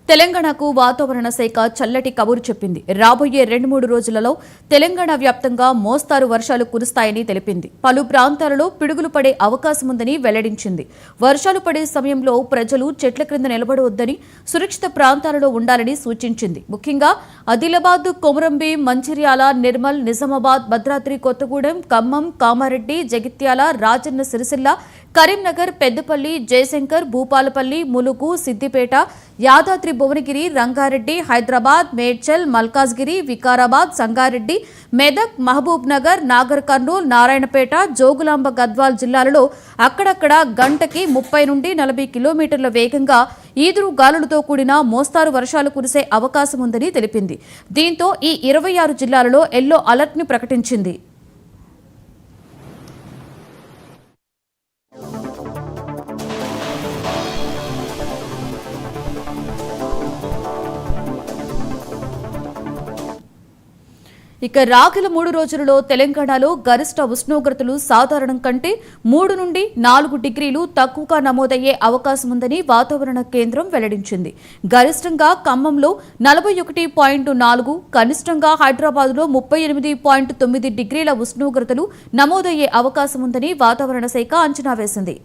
తెలంగాణకు వాతావరణ శాఖ చల్లటి కబురు చెప్పింది. రాబోయే 2-3 రోజులలో తెలంగాణ వ్యాప్తంగా మోస్తారు వర్షాలు కురుస్తాయని తెలిపింది. పలు ప్రాంతాలలో పిడుగులు పడే అవకాశం ఉందని వెల్లడించింది. వర్షాలు పడే సమయంలో ప్రజలు చెట్ల క్రింద నిలబడవద్దని, సురక్షిత ప్రాంతాలలో ఉండాలని సూచించింది. ముఖ్యంగా ఆదిలాబాద్, కొమరంభీం, మంచిర్యాల, నిర్మల్, నిజామాబాద్, భద్రాద్రి కొత్తగూడెం, ఖమ్మం, కామారెడ్డి, జగిత్యాల, రాజన్న సిరిసిల్ల, కరీంనగర్, పెద్దపల్లి, జయశంకర్, భూపాలపల్లి, ములుగు, సిద్దిపేట, యాదాద్రి భువనగిరి, రంగారెడ్డి, హైదరాబాద్, మేడ్చల్, మల్కాజ్గిరి, వికారాబాద్, సంగారెడ్డి, మెదక్, మహబూబ్ నగర్, నాగర్ కర్నూల్, నారాయణపేట, జోగులాంబ, గద్వాల్ జిల్లాలలో అక్కడక్కడ గంటకి 30 నుండి 40 కిలోమీటర్ల వేగంగా ఈదురు గాలులతో కూడిన మోస్తారు వర్షాలు కురిసే అవకాశం ఉందని తెలిపింది. దీంతో ఈ 26 జిల్లాలలో ఎల్లో అలర్ట్ ని ప్రకటించింది. ఇక రాగల 3 రోజులలో తెలంగాణలో గరిష్ట ఉష్ణోగ్రతలు సాధారణం కంటే 3 నుండి 4 డిగ్రీలు తక్కువగా నమోదయ్యే అవకాశం ఉందని వాతావరణ కేంద్రం వెల్లడించింది. గరిష్టంగా ఖమ్మంలో 41.4, కనిష్టంగా హైదరాబాద్లో 38.9 డిగ్రీల ఉష్ణోగ్రతలు నమోదయ్యే అవకాశం ఉందని వాతావరణ శాఖ అంచనా వేసింది.